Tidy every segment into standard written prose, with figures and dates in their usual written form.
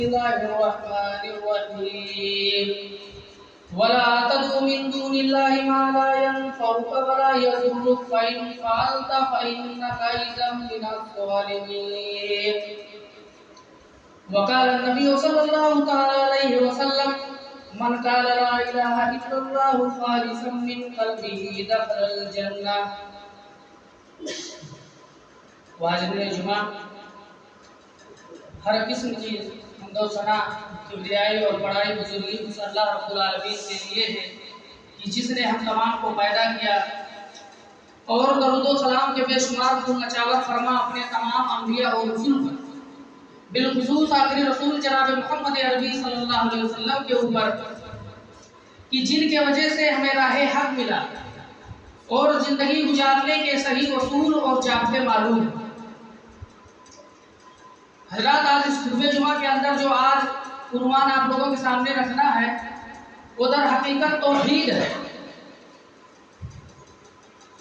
الله الرحمن الرحيم ولا تدع من دون الله ما لا ينفعك ولا يضرك فإن فعلت فإنك إذا من الظالمين. وقال النبي صلى الله عليه وسلم من قال لا إله إلا الله خالصا من قلبه دخل الجنة. واجب جمعہ ہر قسم کی حمد و ثنا کبریائی اور بڑائی بزرگی اس اللہ رب العالمین کے لیے ہے کہ جس نے ہم تمام کو پیدا کیا اور درود و سلام کے بے شمار پھول نچاور فرما اپنے تمام انبیاء اور رسول پر، بالخصوص آخری رسول جناب محمد عربی صلی اللہ علیہ وسلم کے اوپر، کہ جن کے وجہ سے ہمیں راہ حق ملا اور زندگی گزارنے کے صحیح اصول اور ضابطے معلوم. حضرات، آج اس خطبہ جمعہ کے اندر جو آج عنوان آپ لوگوں کے سامنے رکھنا ہے وہ در حقیقت توحید ہے.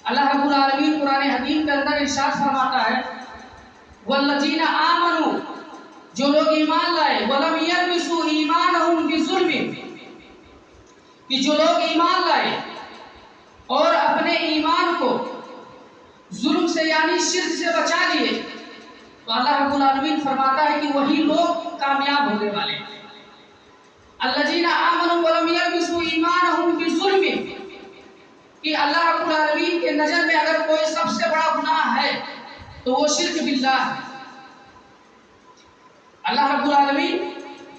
اللہ رب العالمین قرآن حکیم کے اندر ارشاد فرماتا ہے والذین آمنوا، جو لوگ ایمان لائے، ولم یلبسوا ایمانہم بظلم، کہ جو لوگ ایمان لائے اور اپنے ایمان کو ظلم سے یعنی شرک سے بچا لیے، تو اللہ رب العالمین فرماتا ہے کہ وہی لوگ کامیاب ہونے والے ہیں. الذین آمنوا ولم یلبسوا ایمانہم بظلم، کہ اللہ رب العالمین کے نظر میں اگر کوئی سب سے بڑا گناہ ہے تو وہ شرک باللہ ہے. اللہ رب العالمین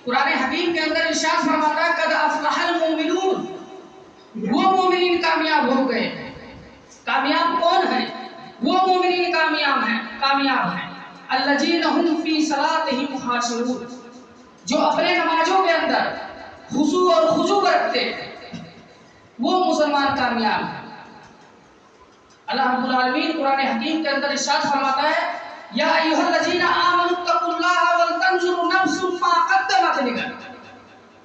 قرآن حکیم کے اندر ارشاد فرماتا ہے قد افلح المؤمنون، وہ مومنین کامیاب ہو گئے. کامیاب کون ہے؟ وہ مومنین کامیاب ہیں. الذین هم فی صلاتہم خاشعون، جو اپنے نمازوں کے اندر خضوع اور خضوع رکھتے ہیں، وہ مسلمان کامیاب ہیں. اللہ رب العالمین قرآن حکیم کے اندر ارشاد فرماتا ہے یا ایھا الذین آمنوا اتقوا اللہ ولتنظر نفس ما قدمت لغد.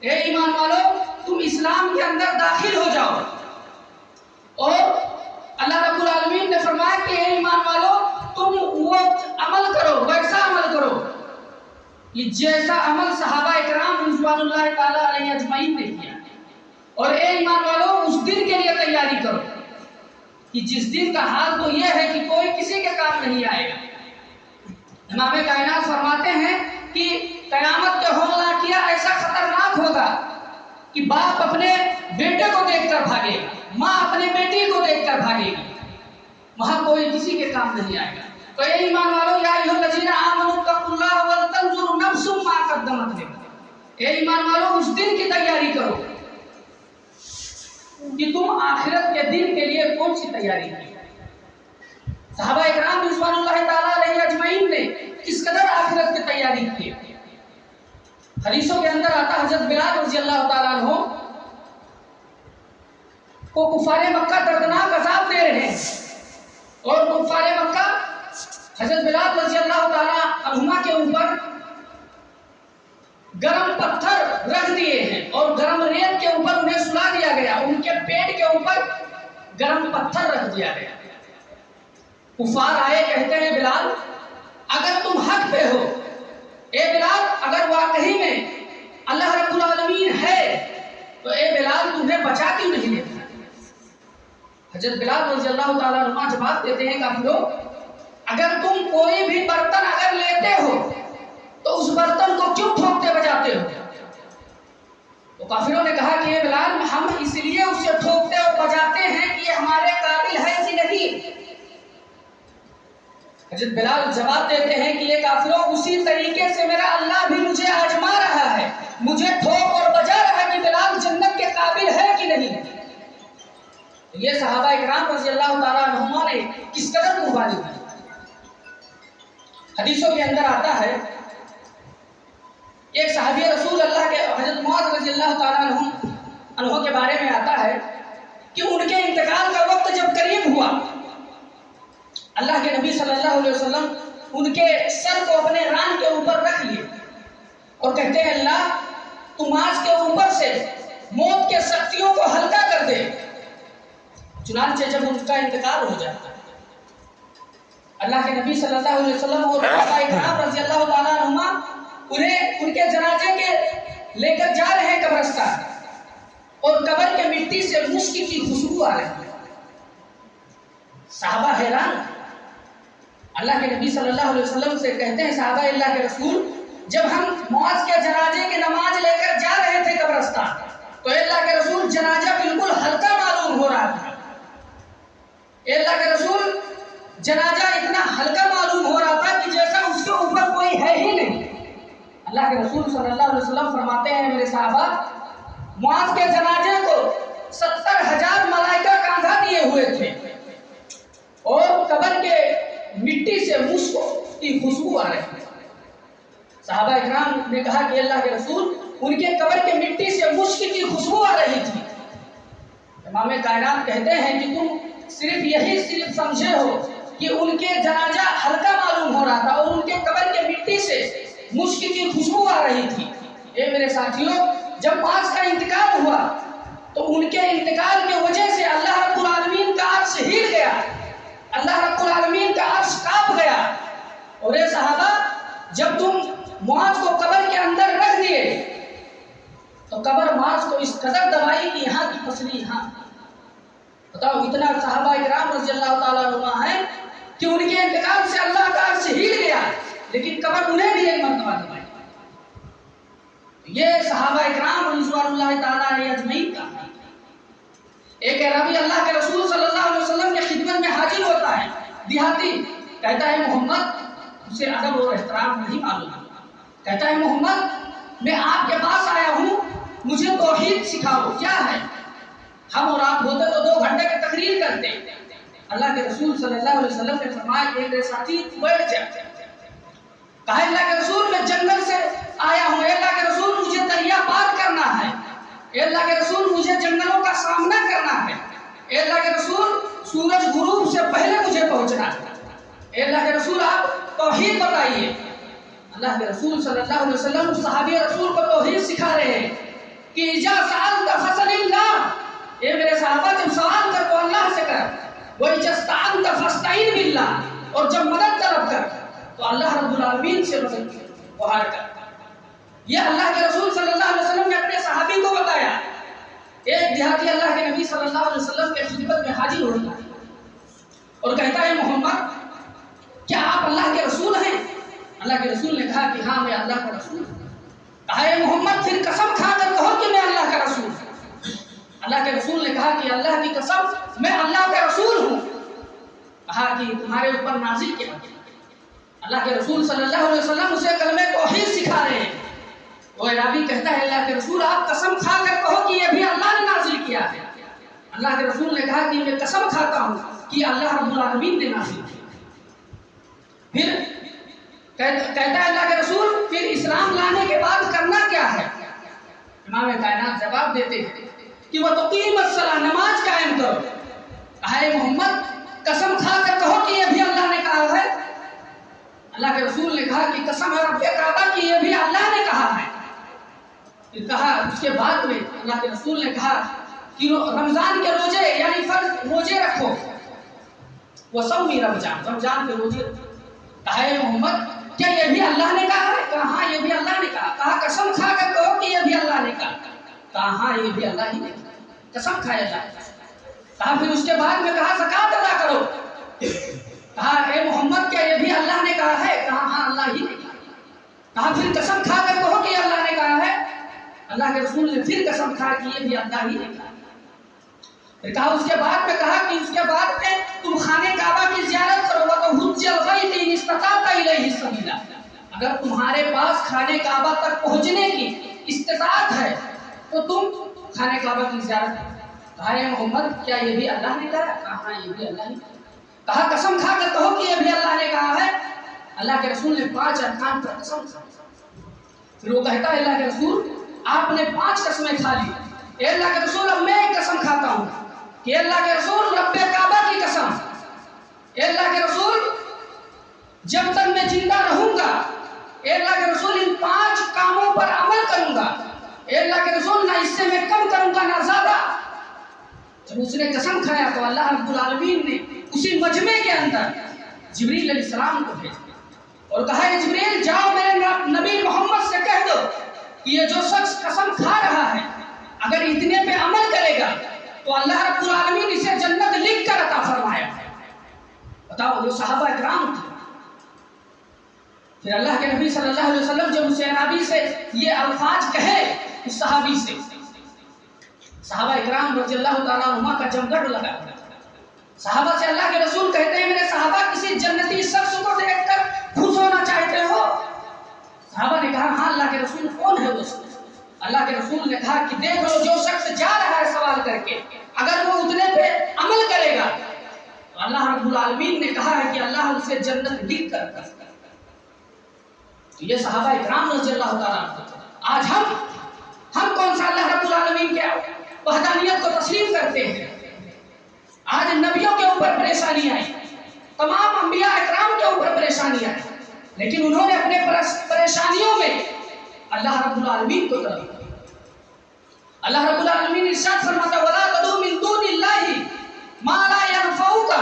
اے ایمان والو، تم اسلام کے اندر داخل ہو جاؤ. اور اللہ رب العالمین نے فرمایا کہ اے ایمان والو، تم وہ عمل کرو، ویسا عمل کرو کہ جیسا عمل صحابہ اکرام رضوان اللہ تعالی علیہ اجمعین نے کیا. اور اے ایمان والو، اس دن کے لیے تیاری کرو کہ جس دن کا حال تو یہ ہے کہ کوئی کسی کے کام نہیں آئے گا. امام کائنات فرماتے ہیں کہ قیامت کے ہونے کیا ایسا خطرناک ہوگا کہ باپ اپنے بیٹے کو دیکھ کر بھاگے گا، ماں اپنے بیٹی کو دیکھ کر بھاگے گی، وہاں کوئی کسی کے کام نہیں آئے گا. تو اے ایمان والو یا ایھا الذین آمنوا اتقوا اللہ ولتنظر نفس ما قدمت لغد. اے ایمان والو، اس دن کی تیاری کرو کہ تم آخرت کے دن کے لیے کون سی تیاری کی. صحابہ اکرام رضوان اللہ تعالی علیہ اجمعین نے کس قدر آخرت کی تیاری کی. حدیثوں کے اندر آتا حضرت بلال رضی اللہ تعالیٰ عنہ کو کفار مکہ دردناک عذاب دے رہے ہیں، اور کفار مکہ حضرت بلال رضی اللہ تعالیٰ عنہ کے اوپر گرم پتھر رکھ دیے ہیں اور گرم ریت کے اوپر انہیں سلا دیا گیا، ان کے پیٹ کے اوپر گرم پتھر رکھ دیا گیا. کفار آئے، کہتے ہیں بلال اگر تم حق پہ ہو، اے بلال اگر واقعی میں اللہ رب العالمین ہے تو اے بلال تمہیں بچا کیوں نہیں دیتا. حضرت بلال رضی اللہ تعالیٰ عنہ جواب دیتے ہیں کافروں، اگر تم کوئی بھی برتن اگر لیتے ہو تو اس برتن کو کیوں ٹھوکتے بجاتے ہو؟ تو کافروں نے کہا کہ اے بلال ہم اس لیے اسے ٹھوکتے اور بجاتے ہیں کہ یہ ہمارے قابل ہے کہ نہیں. حضرت بلال جواب دیتے ہیں کہ یہ کافروں، اسی طریقے سے میرا اللہ بھی مجھے آزما رہا ہے، مجھے ٹھوک اور بجا رہا ہے کہ بلال جنت کے قابل ہے کہ نہیں. یہ صحابہ اکرام رضی اللہ تعالیٰ عنہما نے کس قدر قربانی دی. حدیثوں کے اندر آتا ہے ایک صحابی رسول اللہ کے حضرت معاذ رضی اللہ تعالیٰ عنہ کے بارے میں آتا ہے کہ ان کے انتقال کا وقت جب قریب ہوا، اللہ کے نبی صلی اللہ علیہ وسلم ان کے سر کو اپنے ران کے اوپر رکھ لیے اور کہتے ہیں اللہ تو معاذ کے اوپر سے موت کے سختیوں کو ہلکا کر دے. چنانچہ جب ان کا انتقال ہو جاتا ہے، اللہ کے نبی صلی اللہ علیہ وسلم اور صحابہ کرام رضی اللہ تعالیٰ عنہما انہیں ان کے جنازے کے لے کر جا رہے ہیں قبرستان، اور قبر کے مٹی سے مشک کی خوشبو آ رہی ہے۔ صحابہ حیران، اللہ کے نبی صلی اللہ علیہ وسلم سے کہتے ہیں صحابہ اللہ کے رسول، جب ہم معاذ کے جنازے کی نماز لے کر جا رہے تھے قبرستان تو اللہ کے رسول جنازہ بالکل ہلکا معلوم ہو رہا تھا۔ اللہ کے رسول جنازہ اتنا ہلکا معلوم ہو رہا تھا کہ جیسا اس کے اوپر کوئی ہے ہی نہیں۔ اللہ کے رسول صلی اللہ علیہ وسلم فرماتے ہیں میرے صحابہ، معاذ کے جنازے کو 70,000 ملائکہ کاندھا دیے ہوئے تھے، اور قبر کے مٹی سے مشک کی خوشبو آ رہی ہے۔ صحابہ اکرام نے کہا کہ اللہ کے رسول، ان کے قبر کے مٹی سے مشک کی خوشبو آ رہی تھی۔ امام کائنات کہتے ہیں کہ تم صرف سمجھے ہو کہ ان کے جنازہ ہلکا معلوم ہو رہا تھا اور ان کے قبر کے مٹی سے مشک کی خوشبو آ رہی تھی۔ اے میرے ساتھیوں، جب معاذ کا انتقال ہوا تو ان کے انتقال کی وجہ سے اللہ رب العالمین کا عرش ہل گیا، اللہ رب العالمین کا عرش کانپ گیا۔ اور اے صحابہ، جب تم معاذ کو قبر کے اندر رکھ دیے تو قبر معاذ کو اس قدر دبائی کہ یہاں کی پسلی یہاں، بتاؤ اتنا صحابہ اکرام رضی اللہ تعالیٰ عنہ ہے کہ ان کے انتقال سے اللہ کا عرش ہل گیا، لیکن قبر انہیں بھی ایک مرتبہ دبائی۔ یہ صحابہ اکرام رضوان اللہ تعالیٰ علیہ اجمعین کا ہے۔ ایک عربی اللہ کے رسول صلی اللہ علیہ وسلم کی خدمت میں حاضر ہوتا ہے، دیہاتی، کہتا ہے محمد، اسے ادب اور احترام نہیں معلوم، کہتا ہے محمد میں آپ کے پاس آیا ہوں، مجھے توحید سکھاؤ، کیا ہے؟ ہم اور آپ ہوتے تو 2 گھنٹے کی تقریر کرتے۔ اللہ کے رسول صلی اللہ علیہ وسلم نے فرمایا کہ میرے ساتھی بیٹھ جا۔ کہا اللہ کے رسول میں جنگل سے آیا ہوں، اللہ کے رسول مجھے دریا پار کرنا ہے، اللہ کے رسول مجھے جنگلوں کا سامنا کرنا ہے، اللہ کے رسول سورج غروب سے پہلے مجھے پہنچنا ہے، اللہ کے رسول آپ توحید بتائیے۔ اللہ کے رسول صلی اللہ علیہ وسلم صحابی رسول کو توحید سکھا رہے ہیں کہ اذا سألت فاسأل اللہ، اے میرے صحابہ جب سوال کر تو اللہ سے کر، وَإِذَا اسْتَعَنْتَ فَاسْتَعِنْ بِاللَّهِ، اور جب مدد طلب کر تو اللہ رب العالمین سے مدد گہار کر۔ یہ اللہ کے رسول صلی اللہ علیہ وسلم نے اپنے صحابی کو بتایا۔ ایک دیہاتی اللہ کے نبی صلی اللہ علیہ وسلم کے خدمت میں حاضر ہوتا ہے اور کہتا ہے محمد کیا آپ اللہ کے رسول ہیں؟ اللہ کے رسول نے کہا کہ ہاں میں اللہ کا رسول ہوں۔ کہا ہے محمد پھر قسم کھا کر کہو کہ میں اللہ کا رسول ہوں۔ اللہ کے رسول نے کہا کہ اللہ کی قسم میں اللہ کا رسول ہوں۔ کہا کہ تمہارے اوپر نازل کیا؟ اللہ کے رسول صلی اللہ علیہ وسلم اسے کلمہ توحید سکھا رہے ہیں۔ وہ عربی کہتا ہے اللہ کے رسول آپ قسم کھا کر کہو کہ یہ بھی اللہ نے نازل کیا ہے۔ اللہ کے رسول نے کہا کہ میں قسم کھاتا ہوں کہ اللہ رب العالمین نے نازل کیا۔ پھر کہتا ہے اللہ کے رسول پھر اسلام لانے کے بعد کرنا کیا ہے؟ امام کائنات جواب دیتے ہیں کہ وہ تقیم الصلاۃ، نماز قائم کرو۔ کہا ہے محمد قسم کھا کر کہو کہ یہ بھی اللہ نے کہا ہے۔ اللہ کے رسول نے کہا کہ قسم ہے رب کعبہ کہ یہ بھی اللہ نے کہا ہے۔ پھر کہا اس کے بعد میں اللہ کے رسول نے کہا کہ رمضان کے روزے یعنی فرض روزے رکھو، وصومی رمضان کے روزے۔ کہا ہے محمد کیا یہ بھی اللہ نے کہا ہے؟ کہا ہاں یہ بھی اللہ نے کہا۔ کہا قسم کھا کر کہو کہ یہ بھی اللہ نے کہا۔ کہا ہاں یہ بھی اللہ ہی نے کہا، قسم کھایا جائے۔ کہا پھر اس کے بعد میں کہا زکات ادا کرو۔ کہا اے محمد کیا یہ بھی اللہ نے کہا ہے؟ کہا ہاں اللہ ہی نے کہا۔ کہا پھر قسم کھا کر کہو کہ یہ اللہ نے کہا ہے۔ اللہ کے رسول نے پھر قسم کھا کہ یہ بھی اللہ ہی نے کہا۔ پھر کہا اس کے بعد میں کہا کہ اس کے بعد میں تم خانہ کعبہ کی زیارت کرو، وَتَحُجَّ الْبَيْتَ إِنِ اسْتَطَعْتَ إِلَيْهِ سَبِيلًا، اگر تمہارے پاس خانہ کعبہ تک پہنچنے کی استطاعت ہے تو تم خانہ کعبہ کی زیارت کرو۔ کہا اے محمد کیا یہ بھی اللہ نے کہا؟ کہا ہاں یہ بھی اللہ نے کہا۔ کہا قسم کھا کر کہو کہ یہ بھی اللہ نے کہا ہے۔ اللہ کے رسول نے 5 ارکان پر قسم کھائی۔ پھر وہ کہتا ہے اللہ کے رسول آپ نے 5 قسمیں کھا لی، اے اللہ کے رسول اب میں ایک قسم کھاتا ہوں کہ اللہ کے رسول رب کعبہ کی قسم، اے اللہ کے رسول جب تک میں زندہ رہوں گا اے اللہ کے رسول ان 5 کاموں پر عمل کروں گا، اے اللہ کے رسول نہ اس سے میں کم کروں گا نہ زیادہ۔ جب اس نے قسم کھایا تو اللہ رب العالمین نے اسی مجمع کے اندر جبریل علیہ السلام کو بھیجا اور کہا اے جبریل جاؤ میرے نبی محمد سے کہہ دو کہ یہ جو شخص قسم کھا رہا ہے اگر اتنے پہ عمل کرے گا تو اللہ رب العالمین اسے جنت لکھ کر عطا فرمایا۔ بتاؤ جو صحابہ اکرام تھے، پھر اللہ کے نبی صلی اللہ علیہ وسلم جب اس صحابی سے یہ الفاظ کہے اس صحابی سے، صحابہ اکرام رضی اللہ تعالیٰ عنہ کا جمگٹ لگا۔ صحابہ سے اللہ کے رسول کہتے ہیں میرے صحابہ کسی جنتی شخص کو دیکھ کر خوش ہونا چاہتے ہو؟ صحابہ نے کہا ہاں اللہ کے رسول کون ہے وہ شخص؟ اللہ کے رسول نے کہا کہ دیکھ لو جو شخص جا رہا ہے سوال کر کے اگر وہ اتنے پہ عمل کرے گا تو اللہ رب العالمین نے کہا ہے کہ اللہ اسے جنت لکھ کر دے۔ تو یہ صحابہ اکرام رضی اللہ تعالیٰ عنہ۔ آج ہم کون سا اللہ رب العالمین کے وحدانیت کو تسلیم کرتے ہیں؟ آج نبیوں کے اوپر پریشانی آئی، تمام انبیاء اکرام کے اوپر پریشانی آئی، لیکن انہوں نے اپنے پریشانیوں میں اللہ رب العالمین کو طلب کیا۔ اللہ رب العالمین ارشاد فرماتا وَلَا تَدْعُوا مِن دُونِ اللَّهِ مَا لَا يَنفَعُكَ،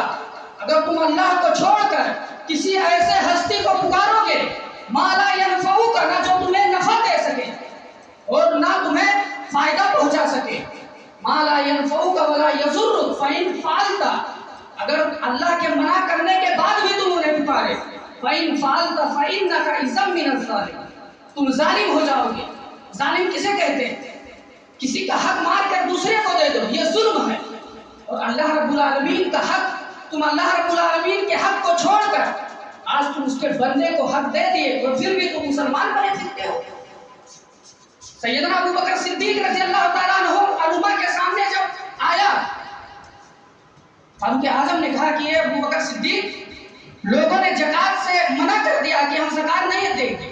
اگر تم اللہ کو چھوڑ کر کسی ایسے ہستی کو پکارو گے مَا لَا يَنفَعُكَ، نہ جو تمہیں نفع دے سکے اور نہ تمہیں فائدہ پہنچا سکے، مَا لَا يَنفَعُكَ وَلَا يَضُرُّكَ فَإِن فَعَلْتَ، اگر اللہ کے منع کرنے کے بعد بھی تم انہیں پکارے فَإِن فَعَلْتَ فَإِنَّكَ إِذًا مِنَ الظَّالِمِينَ، تم ظالم ہو جاؤ گے۔ ظالم کسے کہتے ہیں؟ کسی کا حق مار کر دوسرے کو دے دو، یہ ظلم ہے۔ اور اللہ رب العالمین کا حق، تم اللہ رب العالمین کے حق کو چھوڑ کر آج تم اس کے بندے کو حق دے دیے اور پھر بھی تم مسلمان بنے پھرتے ہو۔ سیدنا ابو بکر صدیق رضی اللہ تعالیٰ عنہ کے سامنے جب آیا، فاروق اعظم نے کہا کہ ابو بکر صدیق لوگوں نے زکات سے منع کر دیا کہ ہم زکات نہیں دیں گے۔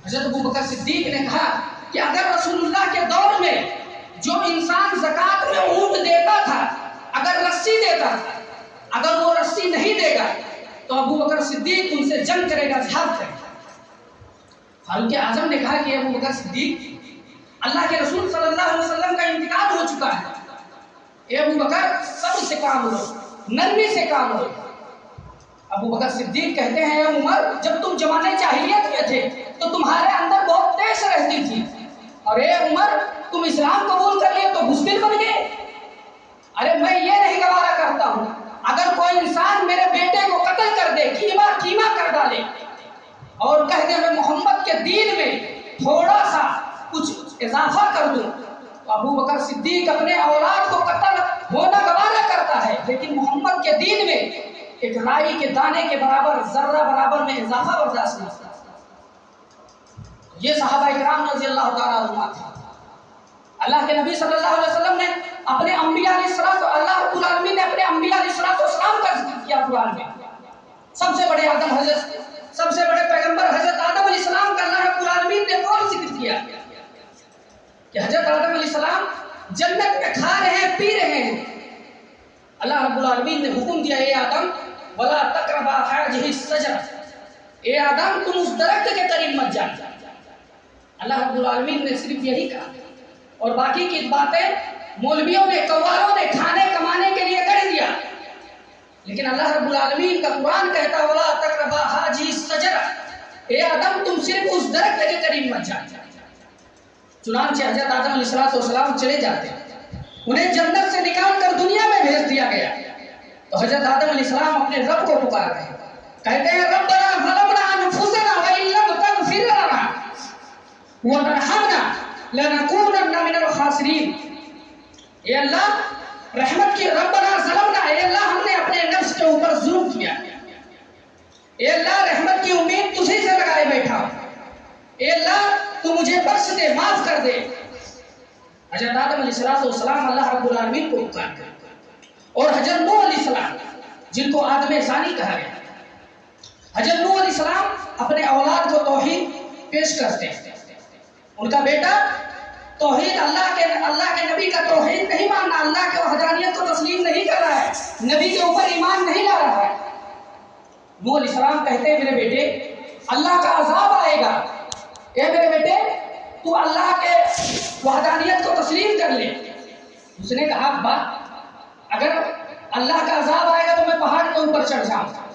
حضرت ابو بکر صدیق نے کہا کہ اگر رسول اللہ کے دور میں جو انسان زکات میں اونٹ دیتا تھا اگر رسی دیتا تھا، اگر وہ رسی نہیں دے گا تو ابو بکر صدیق ان سے جنگ کرے گا، جہاد کرے گا۔ فاروق اعظم نے کہا کہ ابو بکر صدیق اللہ کے رسول صلی اللہ علیہ وسلم کا انتقال ہو چکا ہے، اے ابو بکر صبر سے کام لو، نرمی سے کام لو۔ ابو بکر صدیق کہتے ہیں اے عمر جب تم زمانے جاہلیت میں تھے تو تمہارے اندر بہت تیز رہتی تھی، اور اے عمر تم اسلام قبول کر لیے تو بزدل بن گئے۔ ارے میں یہ نہیں گوارا کرتا ہوں اگر کوئی انسان میرے بیٹے کو قتل کر دے، کیما کر ڈالے اور کہہ دے میں محمد کے دین میں تھوڑا سا کچھ اضافہ کر دوں، تو ابو بکر صدیق اپنے اولاد کو قتل ہونا گوارا کرتا ہے لیکن محمد کے دین میں ایک رائی کے دانے کے برابر، ذرہ برابر میں اضافہ برداشت نہیں کرتا۔ یہ صحابہ اکرام رضی اللہ تعالیٰ عنہ تھے۔ اللہ کے نبی صلی اللہ علیہ وسلم نے اپنے انبیاء علیہ الصلوۃ، اللہ رب العالمین نے اپنے انبیاء علیہ السلام کا ذکر کیا قرآن میں۔ سب سے بڑے آدم حضرت، سب سے بڑے پیغمبر حضرت آدم علیہ السلام کا اللہ رب العالمین نے کون ذکر کیا کہ حضرت آدم علیہ السلام جنت میں کھا رہے ہیں، پی رہے ہیں، اللہ رب العالمین نے حکم دیا اے آدم وَلَا تَقْرَبَا هَٰذِهِ الشَّجَرَةَ، اے آدم تم اس درخت کے قریب مت جانا۔ اللہ رب العالمین نے صرف یہی کہا اور باقی کی باتیں مولویوں نے، قواروں نے کھانے کمانے کے لیے کر دیا، لیکن اللہ رب العالمین کا قرآن کہتا وَلَا تَقْرَبَا هَٰذِهِ الشَّجَرَةَ، اے آدم تم صرف اس درخت کے قریب مت جانا۔ چنانچہ حضرت آدم علیہ السلام چلے جاتے، انہیں جنت سے نکال کر دنیا میں بھیج دیا گیا، تو حضرت آدم علیہ السلام اپنے رب کو پکار رہے ہیں، کہتے ہیں ربنا ظلمنا انفسنا وان لم تغفر لنا وترحمنا لنکونن من الخاسرین، اے اللہ رحمت کی، ربنا ظلمنا، اے اللہ ہم نے اپنے نفس کے اوپر ظلم کیا، اے اللہ رحمت کی امید تجھے سے لگائے بیٹھا ہوں، اے اللہ تو مجھے بخش دے، معاف کر دے۔ حضرت آدم علیہ السلام اللہ رب العالمین کو پکارتے ہیں، اور حضرت نوح علیہ السلام جن کو آدم ثانی کہا گیا، حضرت نوح علیہ السلام اپنے اولاد کو توحید پیش کرتے ہیں۔ ان کا بیٹا توحید، اللہ کے نبی کا توحید نہیں ماننا، اللہ کے وحدانیت کو تسلیم نہیں کر رہا ہے، نبی کے اوپر ایمان نہیں لا رہا ہے۔ نوح علیہ السلام کہتے ہیں میرے بیٹے اللہ کا عذاب آئے گا، اے میرے بیٹے تو اللہ کے وحدانیت کو تسلیم کر لے۔ اس نے کہا ابا اگر اللہ کا عذاب آئے گا تو میں پہاڑ کے اوپر چڑھ جاؤں گا۔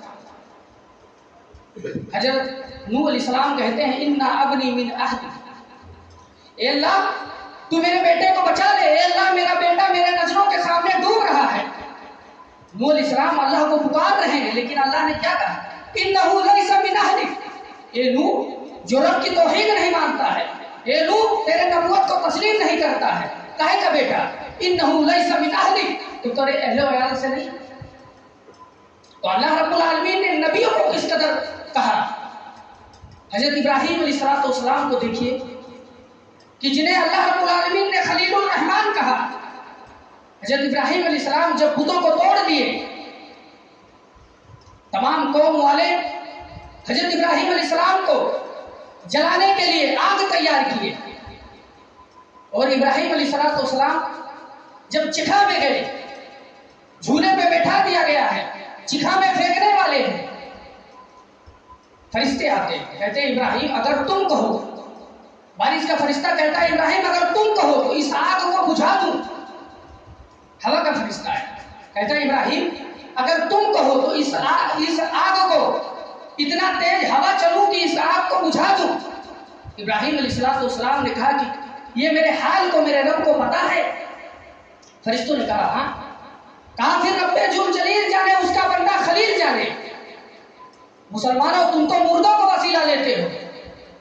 حضرت نوح علیہ السلام کہتے ہیں اِنَّ ابنی من اہلی، اے اللہ تو میرے بیٹے کو بچا لے، اے اللہ میرا بیٹا میرے نظروں کے سامنے ڈوب رہا ہے۔ نوح علیہ السلام اللہ کو پکار رہے ہیں، لیکن اللہ نے کیا کہا؟ اِنَّهُ لَيْسَ مِنْ أَهْلِكَ، اے نوح جو رب کی توحید نہیں مانتا ہے، اے نوح تیرے نبوت کو تسلیم نہیں کرتا ہے، کہے کا بیٹا اِنَّهُ لَيْسَ مِنْ أَهْلِكَ، تو تیرے اہل و عیال سے نہیں۔ تو اللہ رب العالمین نے نبیوں کو کس قدر کہا۔ حضرت ابراہیم علیہ السلام کو دیکھیے کہ جنہیں اللہ رب العالمین نے خلیل الرحمن کہا۔ حضرت ابراہیم علیہ السلام جب بتوں کو توڑ دیے، تمام قوم والے حضرت ابراہیم علیہ السلام کو جلانے کے لیے آگ تیار کیے، اور ابراہیم علیہ السلام جب چکھا میں گئے، جھولے پہ بیٹھا دیا گیا ہے، چکھا میں پھینکنے والے ہیں، فرشتے آتے ہیں، کہتے ہیں ابراہیم اگر تم کہو، بارش کا فرشتہ کہتا ہے ابراہیم اگر تم کہو تو اس آگ کو بجھا دوں۔ ہوا کا فرشتہ ہے، کہتا ہے ابراہیم اگر تم کہو تو اس آگ کو اتنا تیز ہوا چلوں کہ اس آگ کو بجھا دوں۔ ابراہیم علیہ السلام نے کہا کہ یہ میرے حال کو میرے رب کو پتا ہے۔ فرشتوں نے کہا ہاں، کہا پھر رب ذو الجلیل جانے، اس کا بندہ خلیل جانے۔ مسلمانوں تم تو مردوں کو وسیلہ لیتے ہو،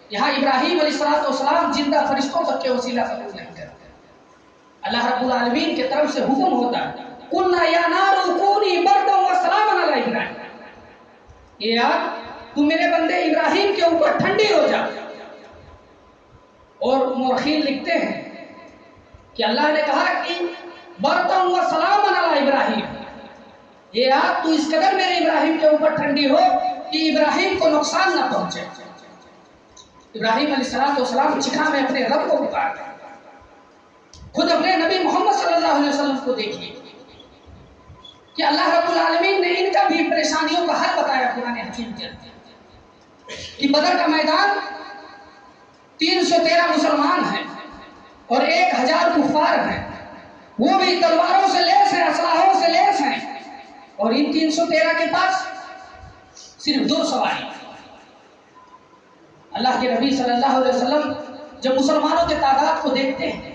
یہاں ابراہیم علیہ السلام زندہ فرشتوں تک کے وسیلہ قبول نہیں کرتے۔ اللہ رب العالمین کی طرف سے حکم ہوتا ہے قُلْنَا يَا نَارُ كُونِي بَرْدًا وَسَلَامًا عَلَىٰ إِبْرَاهِيمَ، یہ آگ تم میرے بندے ابراہیم کے اوپر ٹھنڈی ہو جا۔ اور مورخین لکھتے ہیں کہ اللہ نے کہا کہ بَرْدًا وَسَلَامًا عَلَىٰ إِبْرَاهِيمَ، یہ آگ تو اس قدر میرے ابراہیم کے اوپر ٹھنڈی ہو کہ ابراہیم کو نقصان نہ پہنچے۔ ابراہیم علیہ السلام چکھا میں اپنے رب کو پکارتے ہیں۔ خود اپنے نبی محمد صلی اللہ علیہ وسلم کو دیکھیے کہ اللہ رب العالمین نے ان کا بھی پریشانیوں کا حل بتایا قرآن حکیم کے اندر کہ بدر کا میدان 313 مسلمان ہیں اور 1000 کفار ہیں، وہ بھی تلواروں سے لیس ہیں، اسلحوں سے لیس ہیں، اور ان 313 کے پاس صرف 2 سواری۔ اللہ کے نبی صلی اللہ علیہ وسلم جب مسلمانوں کے تعداد کو دیکھتے ہیں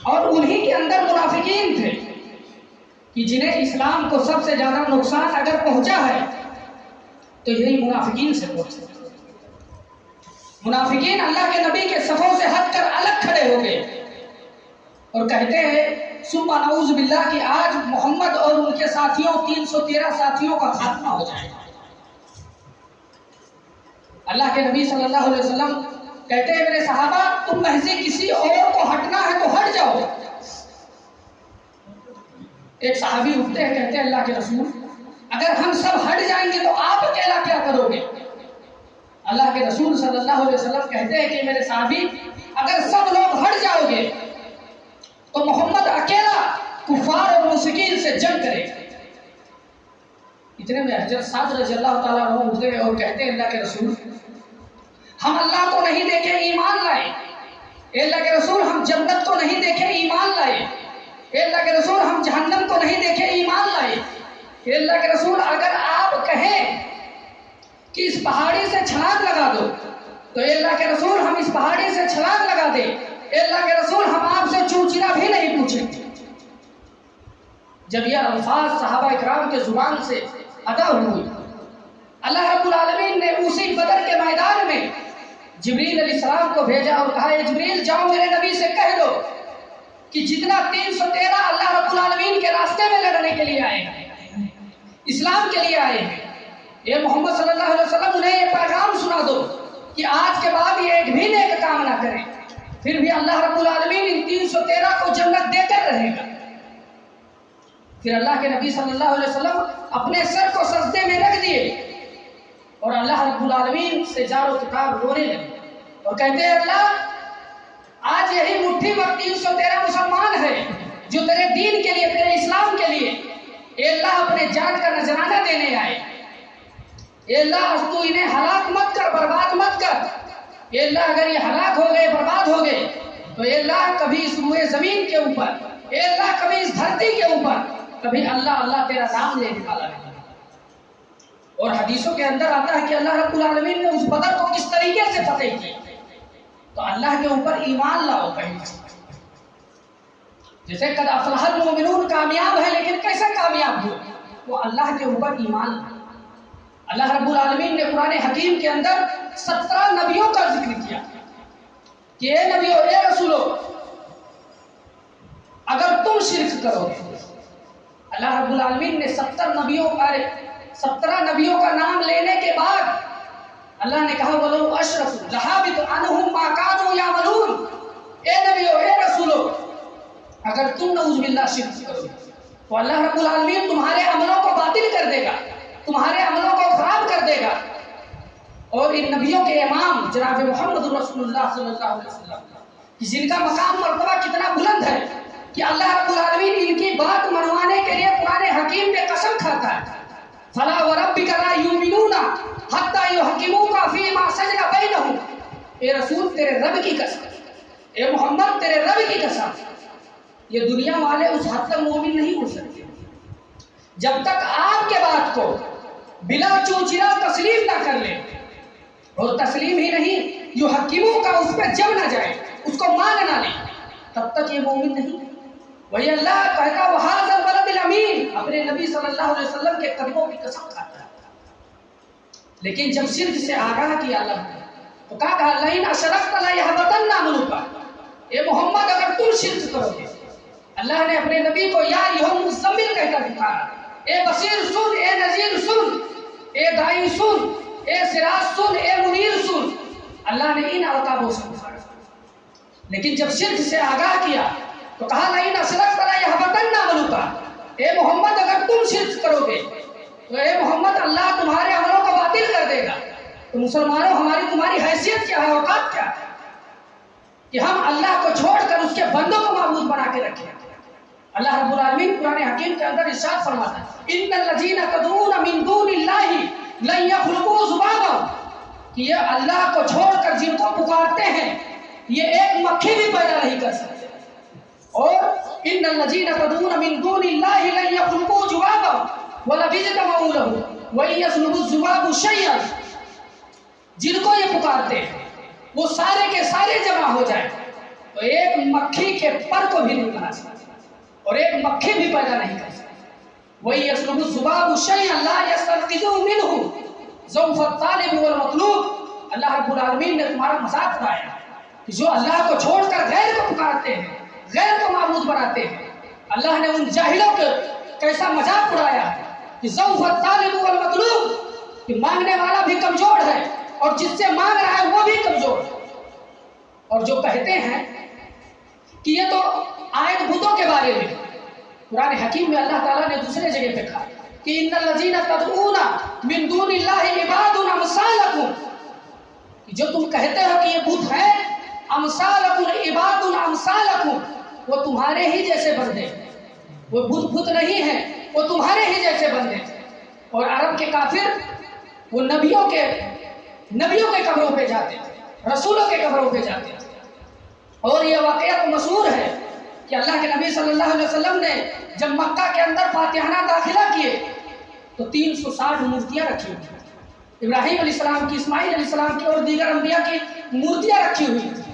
اور انہی کے اندر منافقین تھے کہ جنہیں اسلام کو سب سے زیادہ نقصان اگر پہنچا ہے تو یہی منافقین سے پہنچا۔ منافقین اللہ کے نبی کے صفوں سے ہٹ کر الگ کھڑے ہو گئے اور کہتے ہیں ثم نعوذ باللہ کہ آج محمد اور ان کے ساتھیوں 313 ساتھیوں کا خاتمہ ہو جائے۔ اللہ کے نبی صلی اللہ علیہ وسلم کہتے ہیں میرے صحابہ تم میں سے کسی اور کو ہٹنا ہے تو ہٹ جاؤ۔ ایک صحابی اٹھتے ہیں، کہتے ہیں اللہ کے رسول اگر ہم سب ہٹ جائیں گے تو آپ اکیلا کیا کرو گے؟ اللہ کے رسول صلی اللہ علیہ وسلم کہتے ہیں کہ میرے صحابی اگر سب لوگ ہٹ جاؤ گے تو محمد اکیلا کفار اور مشرکین سے جنگ کرے گا۔ اتنے میں حضرت سعد رضی اللہ تعالیٰ عنہ اٹھ گئے اور کہتے ہیں اللہ کے رسول ہم اللہ کو نہیں دیکھے ایمان لائے، اے اللہ کے رسول ہم جنت کو نہیں دیکھے ایمان لائے، اے اللہ کے رسول ہم جہنم کو نہیں دیکھے ایمان لائے، اے اللہ کے رسول اگر آپ کہیں کہ اس پہاڑی سے چھلانگ لگا دو تو اے اللہ کے رسول ہم اس پہاڑی سے چھلانگ لگا دیں، اے اللہ کے رسول ہم آپ سے چوچلا بھی نہیں پوچھیں۔ جب یہ الفاظ صحابہ اکرام کے زبان سے ادا ہوئی، اللہ رب العالمین نے اسی بدر کے میدان میں جبریل علیہ السلام کو بھیجا اور کہا اے جبریل جاؤ میرے نبی سے کہہ دو کہ جتنا 313 اللہ رب العالمین کے راستے میں لڑنے کے لیے آئے ہیں، اسلام کے لیے آئے ہیں، اے محمد صلی اللہ علیہ وسلم انہیں یہ پیغام سنا دو کہ آج کے بعد یہ ایک بھی نیک کام نہ کریں، پھر بھی اللہ رب العالمین ان 313 کو جنت دے کر رہے گا۔ پھر اللہ کے نبی صلی اللہ علیہ وسلم اپنے سر کو سجدے میں رکھ دیے اور اللہ رب العالمین سے جار و کتاب رونے لگے اور کہتے ہیں اللہ آج یہی مٹھی وقت 313 مسلمان ہیں جو تیرے دین کے لیے، تیرے اسلام کے لیے اے اللہ اپنے جان کا نذرانہ دینے آئے، اے اللہ اب تو انہیں ہلاک مت کر، برباد مت کر، اے اللہ اگر یہ ہلاک ہو گئے، برباد ہو گئے تو اے اللہ کبھی اس روئے زمین کے اوپر، اے اللہ کبھی اس دھرتی کے اوپر کبھی اللہ اللہ تیرا نام لینے والا نہیں۔ اور حدیثوں کے اندر آتا ہے کہ اللہ رب العالمین نے اس بدر کو کس طریقے سے فتح کی. تو اللہ کے اوپر ایمان لاؤ پہلے. جیسے قد افلح المؤمنون کامیاب ہے، لیکن کیسے کامیاب ہوئے؟ وہ اللہ کے اوپر ایمان لاؤ. اللہ رب العالمین نے قرآن حکیم کے اندر 17 نبیوں کا ذکر کیا کہ اے نبیوں، اے رسولوں، اگر تم شرک کرو گے. اللہ رب العالمین نے 17 نبیوں کا نام لینے کے بعد اللہ نے کہا وَلَوْ أَشْرَكُوا لَحَبِطَ عَنْهُمْ مَا كَانُوا يَعْمَلُونَ. اے نبیوں، اے رسولوں، اگر تم نعوذ باللہ شرک کرو گے تو اللہ رب العالمین تمہارے عملوں کو باطل کر دے گا، تمہارے عملوں کو خراب کر دے گا. اور ان نبیوں کے امام جناب محمد رسول اللہ صلی اللہ علیہ وسلم جن کا مقام مرتبہ کتنا بلند ہے کہ اللہ رب العالمین ان کی بات منوانے کے لیے قرآن حکیم میں قسم کھاتا ہے فَلَا وَرَبِّكَ لَا يُؤْمِنُونَ حَتَّى يُحَكِّمُوكَ فِي مَا شَجَرَ بَيْنَهُمْ. اے رسول تیرے رب کی قسم، اے محمد تیرے رب کی قسم، یہ دنیا والے اس حد تک مومن نہیں ہو سکتے جب تک آپ کے بات کو بلا چوچرا تسلیم نہ کر لیں. اور تسلیم ہی نہیں، یحکموک اس پہ جم نہ جائے، اس کو مان نہ لیں، تب تک یہ مومن نہیں. وہی اللہ کہتا وَهَذَا الْبَلَدِ الْأَمِينَ، اپنے نبی صلی اللہ علیہ وسلم کے قدموں کی قسم کھاتا ہے. لیکن جب شرک سے آگاہ کیا اللہ نے تو کہا لَئِنْ أَشْرَكْتَ لَيَحْبَطَنَّ عَمَلُكَ. اے محمد اگر تم شرک کرو گے، اللہ نے اپنے نبی کو یا ایھا مزمل کہہ کر پکارا. اے بصیر سن، اے نذیر سن، اے داعی سن، اے سراج سن، اے منیر سن. اللہ نے ان القابوں سے پکارا. لیکن جب شرک سے آگاہ کیا تو کہا لَئِنْ أَشْرَكْتَ لَيَحْبَطَنَّ عَمَلُكَ. اے محمد اگر تم شرک کرو گے تو اے محمد اللہ تمہارے عملوں کو باطل کر دے گا. تو مسلمانوں، ہماری تمہاری حیثیت کیا ہے، اوقات کیا ہے کہ ہم اللہ کو چھوڑ کر اس کے بندوں کو معبود بنا کے رکھیں. اللہ رب العالمین قرآن حکیم کے اندر ارشاد فرماتا ہے ان الذین تدعون من دون اللہ لن یخلقوا ذبابا، کہ یہ اللہ کو چھوڑ کر جن کو پکارتے ہیں یہ ایک مکھی بھی پیدا نہیں کر سکتے. اور ان الذین تدعون من دون اللہ لن یخلقوا ذبابا ولو اجتمعوا له وان یسلبوا الذباب شیئا، جن کو یہ پکارتے ہیں وہ سارے کے سارے جمع ہو جائیں تو ایک مکھی کے پر کو بھی نہیں بنا سکتے اور ایک مکھی بھی پیدا نہیں کر سکتے. وہی یسلب الذباب شیئا لا یستنقذه منه ضعف الطالب والمطلوب. اللہ رب العالمین نے تمہارا مذاق اڑایا کہ جو اللہ کو چھوڑ کر غیر کو پکارتے ہیں، غیر کو معبود بناتے ہیں. اللہ نے ان جاہلوں کو کیسا مذاق اڑایا کہ ضعف الطالب والمطلوب، کہ مانگنے والا بھی کمزور ہے اور جس سے مانگ رہا ہے وہ بھی کمزور ہے. اور جو کہتے ہیں کہ یہ تو آیت بتوں کے بارے میں، قرآن حکیم میں اللہ تعالیٰ نے دوسرے جگہ پہ کہا کہ ان الذین تدعون من دون اللہ عباد امثالکم، جو تم کہتے ہو کہ یہ بت ہے، امثالکم عباد امثالکم، وہ تمہارے ہی جیسے بندے، وہ بت نہیں ہے، وہ تمہارے ہی جیسے بندے. اور عرب کے کافر وہ نبیوں کے قبروں پہ جاتے تھے، رسولوں کے قبروں پہ جاتے تھے. اور یہ واقعہ مشہور ہے کہ اللہ کے نبی صلی اللہ علیہ وسلم نے جب مکہ کے اندر فاتحانہ داخلہ کیے تو 360 مورتیاں رکھی ہوئی، ابراہیم علیہ السلام کی، اسماعیل علیہ السلام کی اور دیگر انبیاء کی مورتیاں رکھی ہوئی تھی.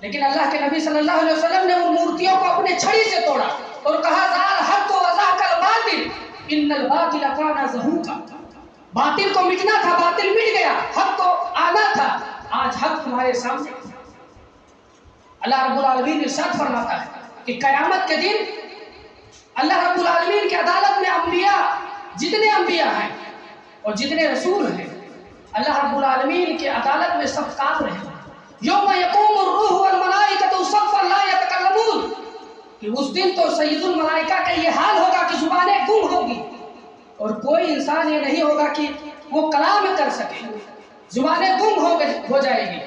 لیکن اللہ کے نبی صلی اللہ علیہ وسلم نے ان مورتیوں کو اپنے چھڑی سے توڑا اور کہا ذال حق و وزاق الباطل ان الباطل کان زہوقا. باطل کو مٹنا تھا، باطل مٹ گیا، حق کو آنا تھا، آج حق تمہارے سامنے. اللہ رب العالمین ارشاد فرماتا ہے کہ قیامت کے دن اللہ رب العالمین کی عدالت میں انبیاء، جتنے انبیاء ہیں اور جتنے رسول ہیں، اللہ رب العالمین کی عدالت میں سب کام رہے. یوم یقوم الروح والملائکۃ صفا لا یتکلمون، کہ اس دن تو سید الملائکہ کا یہ حال ہوگا کہ زبانیں گم ہوگی اور کوئی انسان یہ نہیں ہوگا کہ وہ کلام کر سکے، زبانیں گم ہو جائے گی.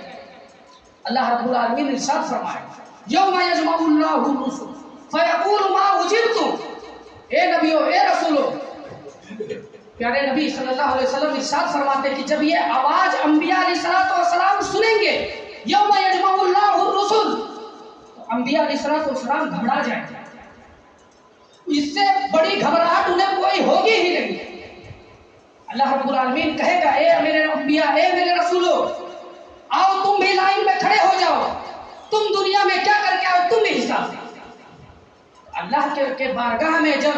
اللہ رب العالمین ارشاد فرمائے یوم یجمع اللہ الرسل فیقول ما اجبتم. اے نبیو، اے رسولو، پیارے نبی صلی اللہ علیہ وسلم ارشاد فرماتے کہ جب یہ آواز انبیاء علیہ السلام سنیں گے یوم یجمع اللہ الرسل، تو انبیاء علیہ السلام گھبرا جائیں گے. اس سے بڑی گھبراہٹ انہیں کوئی ہوگی ہی نہیں. اللہ رب العالمین کہے گا اے میرے انبیاء، اے میرے رسولوں، آؤ تم بھی لائن میں کھڑے ہو جاؤ، تم دنیا میں کیا کر کے آؤ تم بھی حساب دو۔ اللہ کے بارگاہ میں جب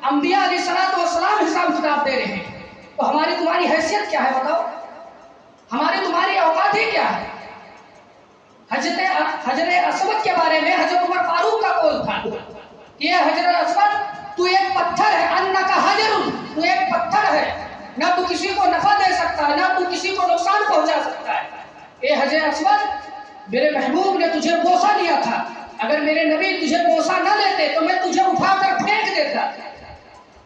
انبیاء علیہ السلام حساب کتاب دے رہے ہیں تو ہماری تمہاری حیثیت کیا ہے بتاؤ؟ ہماری تمہاری اوقات ہی کیا ہے؟ حجر اسود کے بارے میں حضرت عمر فاروق کا قول تھا کہ یہ حجر اسود تو ایک پتھر ہے، انک حجر، تو ایک پتھر ہے، نہ تو کسی کو نفع دے سکتا ہے نہ تو کسی کو نقصان پہنچا سکتا ہے۔ اے حجر اسود، میرے محبوب نے تجھے بوسہ دیا تھا، اگر میرے نبی تجھے بوسہ نہ لیتے تو میں تجھے اٹھا کر پھینک دیتا۔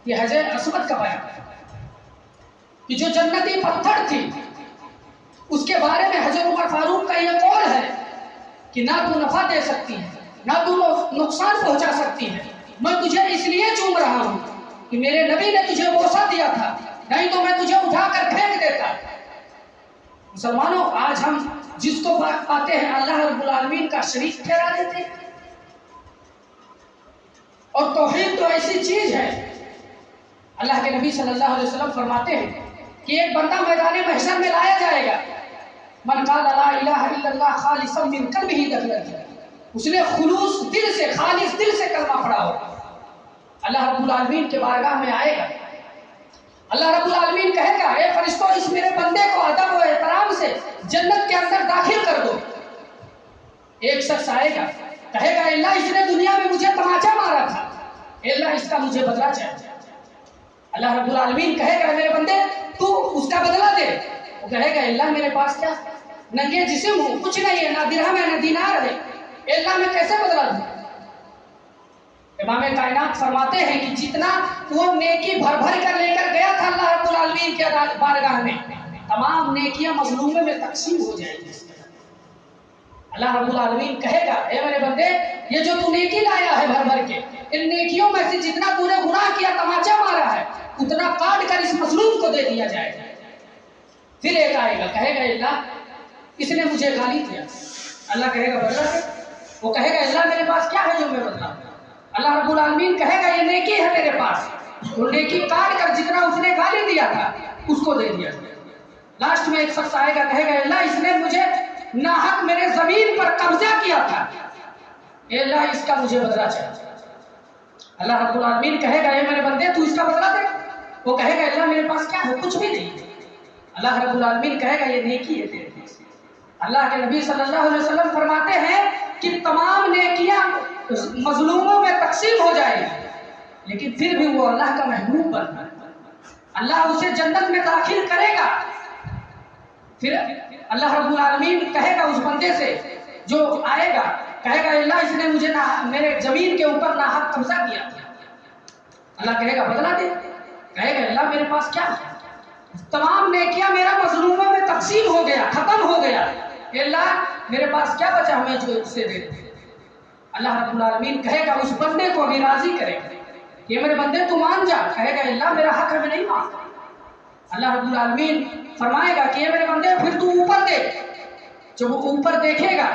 یہ حجر اسود کا بیان ہے کہ جو جنتی پتھر تھی اس کے بارے میں حضرت عمر فاروق کا یہ قول ہے کہ نہ تو نفع دے سکتی ہے نہ تو نقصان پہنچا سکتی ہے، میں تجھے اس لیے چوم رہا ہوں کہ میرے نبی نے تجھے بوسہ دیا تھا، نہیں تو میں تجھے اٹھا کر پھینک دیتا۔ مسلمانوں، آج ہم جس کو پاتے ہیں اللہ رب العالمین کا شریک ٹھہرا دیتے ہیں، اور توحید تو ایسی چیز ہے، اللہ کے نبی صلی اللہ علیہ وسلم فرماتے ہیں کہ ایک بندہ میدان محشر میں لایا جائے گا، من قال لا الہ الا اللہ خالصا من قلبہ دخل الجنہ، اس نے خلوص دل سے، خالص دل سے کلمہ پڑھا ہوگا، اللہ رب العالمین کے بارگاہ میں آئے گا، اللہ رب العالمین کہے گا اے فرشتوں اس میرے بندے کو ادب و احترام سے جنت کے اندر داخل کر دو۔ ایک شخص آئے گا کہے گا اللہ اس نے دنیا میں مجھے تماچا مارا تھا، اے اللہ اس کا مجھے بدلہ چاہیے۔ اللہ رب العالمین کہے گا میرے بندے تو اس کا بدلہ دے، وہ کہے گا اللہ میرے پاس کیا ننگے جسم ہوں، کچھ نہیں ہے، نہ درہم ہے نہ دینار ہے، اے اللہ میں کیسے بدلہ دوں؟ امام کائنات فرماتے ہیں کہ جتنا وہ نیکی بھر بھر کر لے کر گیا تھا اللہ رب العالمین کے بارگاہ میں، تمام نیکیاں مظلومے میں تقسیم ہو جائیں گی۔ اللہ رب العالمین کہے گا اے میرے بندے یہ جو تو نیکی لایا ہے بھر بھر کے، ان نیکیوں میں سے جتنا تو نے گناہ کیا تماچا مارا ہے اتنا کاٹ کر اس مظلوم کو دے دیا جائے گا۔ پھر ایک آئے گا کہے گا اللہ اس نے مجھے گالی دیا، اللہ کہے گا بدلہ دے، وہ کہے گا اللہ میرے پاس کیا ہے جو میں بدلہ دوں؟ اللہ رب العالمین کہے گا یہ نیکی ہے میرے پاس، وہ نیکی کاٹ کر جتنا اس نے گالی دیا تھا اس کو دے دیا۔ لاسٹ میں ایک شخص آئے گا کہے گا اللہ اس نے مجھے ناحق میرے زمین پر قبضہ کیا تھا، اے اللہ اس کا مجھے بدلہ چاہیے۔ اللہ رب العالمین کہے گا اے میرے بندے تو اس کا بدلہ دے، وہ کہے گا اللہ میرے پاس کیا ہے کچھ بھی نہیں۔ اللہ رب العالمین کہے گا یہ نیکی ہے تیرے پاس۔ اللہ کے نبی صلی اللہ علیہ وسلم فرماتے ہیں کہ تمام نیکیاں مظلوموں میں تقسیم ہو جائے گی، لیکن پھر بھی وہ اللہ کا محبوب بنتا ہے، اللہ اسے جنت میں داخل کرے گا۔ پھر اللہ رب العالمین کہے گا اس بندے سے جو آئے گا، کہے گا اللہ اس نے مجھے میرے زمین کے اوپر ناحق قبضہ کیا، اللہ کہے گا بدلہ دے، کہے گا اللہ میرے پاس کیا ہے، تمام نیکیاں میرا مظلوموں میں تقسیم ہو گیا، ختم ہو گیا، اے اللہ میرے پاس کیا بچا ہمیں جو اسے دے دے۔ اللہ رب العالمین کہے گا اس بندے کو بھی راضی کرے گا کہ میرے بندے تو مان جا، کہے گا اللہ میرا حق ہے میں نہیں مانتا۔ اللہ رب العالمین فرمائے گا کہ یہ میرے بندے پھر تو اوپر دیکھ، جب وہ اوپر دیکھے گا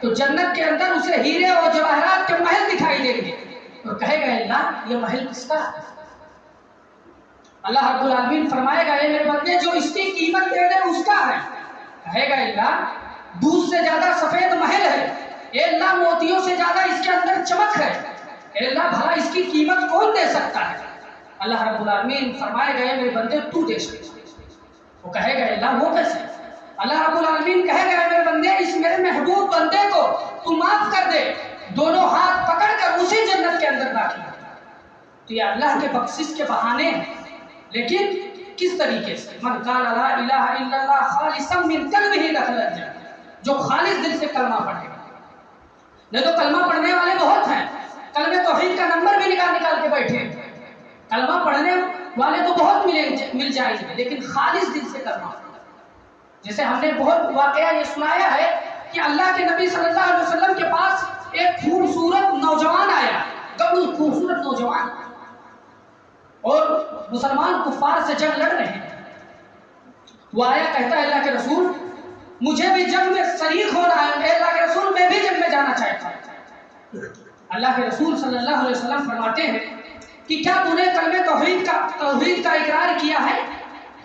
تو جنت کے اندر اسے ہیرے اور جواہرات کے محل دکھائی دیں گے، اور کہے گا اللہ یہ محل کس کا ہے؟ اللہ رب العالمین فرمائے گا اے میرے بندے جو اس کی قیمت دے دے اس کا ہے، کہے گا اللہ دودھ سے زیادہ سفید محل ہے، اے اللہ موتیوں سے زیادہ اس کے اندر چمک ہے، اے اللہ بھلا اس کی قیمت کون دے سکتا ہے؟ اللہ رب العالمین فرمائے گا اے میرے بندے تو دے سکتا ہے، وہ کہے گا اللہ وہ کیسے؟ اللہ رب العالمین کہے گا اے میرے بندے اس میرے محبوب بندے کو تو معاف کر دے، دونوں ہاتھ پکڑ کر اسی جنت کے اندر داخل کر۔ تو یہ اللہ کے بخشش کے بہانے ہیں، لیکن کس طریقے سے؟ من قال لا الہ الا اللہ خالصا من قلبہ دخل الجنہ، جو خالص دل سے کلمہ پڑھے گا۔ نہیں تو کلمہ پڑھنے والے بہت ہیں، کلمہ توحید کا نمبر بھی نکال کے بیٹھے، کلمہ پڑھنے والے تو بہت مل جائیں گے، لیکن خالص دل سے کلمہ پڑھے۔ جیسے ہم نے بہت واقعہ یہ سنایا ہے کہ اللہ کے نبی صلی اللہ علیہ وسلم کے پاس ایک خوبصورت نوجوان آیا، بہت خوبصورت نوجوان، اور مسلمان کفار سے جنگ لڑ رہے ہیں۔ وہ آیا کہتا ہے اللہ کے رسول مجھے بھی جنگ میں شریک ہونا ہے، اے اللہ کے رسول میں بھی جنگ میں جانا چاہتا ہوں۔ اللہ کے رسول صلی اللہ علیہ وسلم فرماتے ہیں کہ کیا تو نے کلمہ توحید کا اقرار کیا ہے؟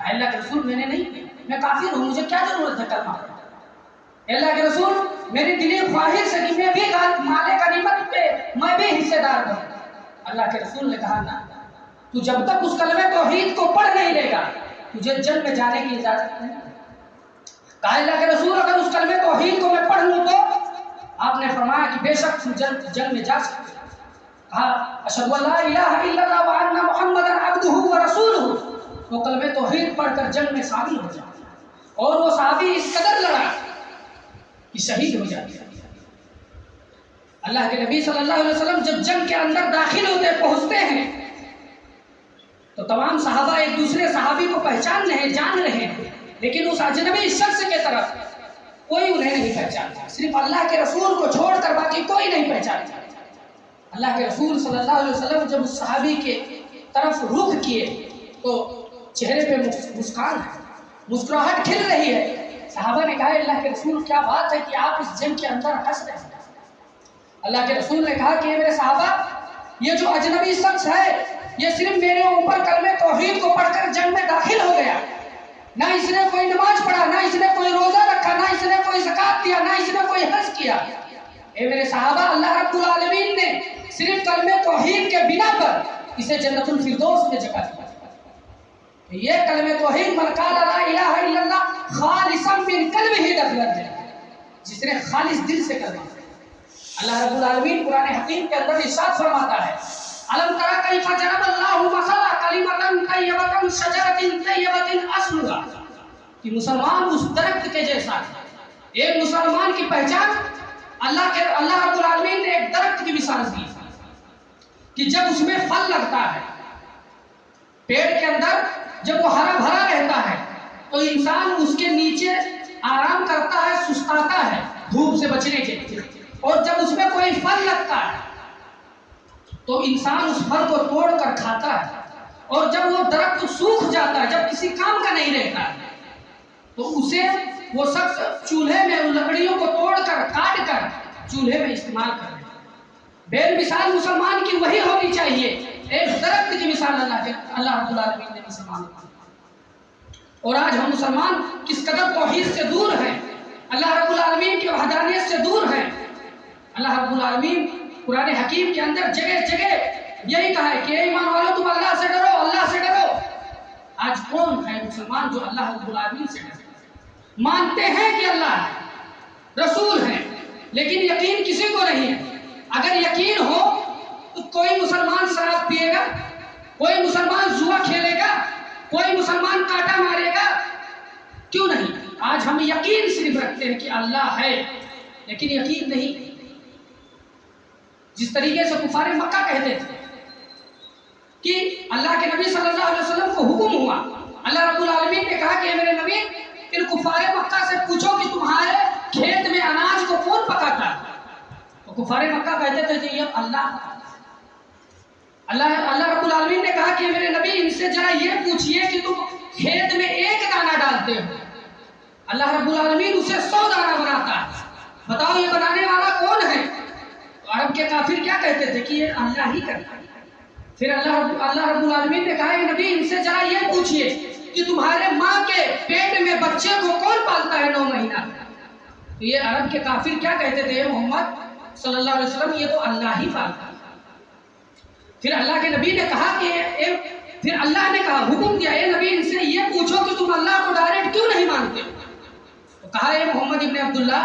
اللہ کے رسول میں نے نہیں، میں کافر ہوں، مجھے کیا ضرورت ہے کلمہ پڑھنے؟ اللہ کے رسول میری دلی خواہش ہے کہ میں بھی مال غنیمت پہ میں بھی حصے دار بنوں۔ اللہ کے رسول نے کہا نا، تو جب تک اس کلمہ توحید کو پڑھ نہیں لے گا تجھے جنگ میں جانے کی اجازت نہیں۔ کہا اللہ کے رسول اگر اس کلمہ توحید کو میں پڑھ لوں تو؟ آپ نے فرمایا کہ بے شک جنگ میں جا سکتے۔ کہا اشہد ان لا الہ الا اللہ وان محمدا عبدہ ورسولہ، وہ کلمہ توحید پڑھ کر جنگ میں شامل ہو جاتا ہے، اور وہ صحابی اس قدر لڑا کہ شہید ہو جاتے ہیں۔ اللہ کے نبی صلی اللہ علیہ وسلم جب جنگ کے اندر داخل ہوتے پہنچتے ہیں تو تمام صحابہ ایک دوسرے صحابی کو پہچان رہے ہیں، جان رہے ہیں، لیکن اس اجنبی شخص کے طرف کوئی انہیں نہیں پہچانتا، صرف اللہ کے رسول کو چھوڑ کر باقی کوئی نہیں پہچانتا۔ اللہ کے رسول صلی اللہ علیہ وسلم جب اس صحابی کے طرف رخ کیے تو چہرے پہ مسکان ہے، مسکراہٹ کھل رہی ہے۔ صحابہ نے کہا اللہ کے رسول کیا بات ہے کہ آپ اس جنگ کے اندر ہنس رہے ہیں؟ اللہ کے رسول نے کہا کہ یہ میرے صحابہ، یہ جو اجنبی شخص ہے یہ صرف میرے اوپر کلمہ توحید کو پڑھ کر جنگ میں داخل ہو گیا، نہ اس نے کوئی نماز پڑھا، نہ اس نے کوئی روزہ رکھا، نہ اس نے کوئی زکات دیا، نہ اس نے کوئی حج کیا۔ اے میرے صحابہ، اللہ رب العالمین نے صرف کلمہ توحید کے بنا پر اسے جنت الفردوس میں جگہ دیا۔ یہ کلمہ توحید من قال لا الہ الا اللہ خالصا من قلبہ دخل الجنہ، جس نے خالص دل سے کلمہ پڑھا۔ اللہ رب العالمین قرآن حکیم کے اندر ارشاد فرماتا ہے الم تر کیف ضرب اللہ مثلا کلمۃ طیبۃ شجرۃ طیبۃ اصلها، کہ مسلمان اس درخت کے جیسا ہے۔ ایک مسلمان کی پہچان اللہ رب العالمین نے ایک درخت کی مثال دی کہ جب اس میں پھل لگتا ہے، پیڑ کے اندر جب وہ ہرا بھرا رہتا ہے تو انسان اس کے نیچے آرام کرتا ہے، سستاتا ہے دھوپ سے بچنے کے لیے، اور جب اس میں کوئی پھل لگتا ہے تو انسان اس پھل کو توڑ کر کھاتا ہے، اور جب وہ درخت سوکھ جاتا ہے، جب کسی کام کا نہیں رہتا ہے تو اسے وہ شخص چولہے میں ان لکڑیوں کو توڑ کر کاٹ کر چولہے میں استعمال کرتا ہے۔ بے مثال مسلمان کی وہی ہونی چاہیے، ایک درخت کی مثال اللہ رب العالمین نے مسلمان کو دی۔ اور آج ہم مسلمان کس قدر توحید سے دور ہیں، اللہ رب العالمین کی وحدانیت سے دور ہیں۔ اللہ رب العالمین قرآن حکیم کے اندر جگہ جگہ یہی کہا ہے کہ اے ایمان والو تم اللہ سے ڈرو، اللہ سے ڈرو۔ آج کون ہے مسلمان جو اللہ رب العالمین سے ڈرے؟ مانتے ہیں کہ اللہ ہے، رسول ہیں، لیکن یقین کسی کو نہیں ہے۔ اگر یقین ہو تو کوئی مسلمان شراب پیے گا، کوئی مسلمان جوا کھیلے گا، کوئی مسلمان کاٹا مارے گا؟ کیوں نہیں؟ آج ہم یقین صرف رکھتے ہیں کہ اللہ ہے، لیکن یقین نہیں۔ جس طریقے سے کفار مکہ کہتے تھے کہ اللہ کے نبی صلی اللہ علیہ وسلم کو حکم ہوا، اللہ رب العالمین نے کہا کہ میرے نبی ان کفار مکہ سے پوچھو کہ تمہارے کھیت میں اناج کو کون پکاتا ہے؟ تو کفار مکہ کہتے تھے کہ یہ اللہ رب العالمین نے کہا کہ میرے نبی ان سے ذرا یہ پوچھئے کہ تم کھیت میں ایک دانہ ڈالتے ہو، اللہ رب العالمین اسے 100 دانہ بناتا ہے، بتاؤ یہ بنانے والا کون ہے؟ تو عرب کے کافر کیا کہتے تھے کہ یہ اللہ ہی کرتا ہے۔ پھر اللہ رب العالمین نے کہا کہ نبی ان سے ذرا یہ پوچھئے کہ تمہارے ماں کے پیٹ میں بچے کو کون پالتا ہے 9 مہینہ؟ تو یہ عرب کے کافر کیا کہتے تھے محمد صلی اللہ علیہ وسلم یہ تو اللہ ہی پالتا ہے۔ پھر اللہ کے نبی نے کہا کہ پھر اللہ نے کہا حکم دیا اے نبی ان سے یہ پوچھو کہ تم اللہ کو ڈائریکٹ کیوں نہیں مانتے؟ تو کہا اے محمد ابن عبداللہ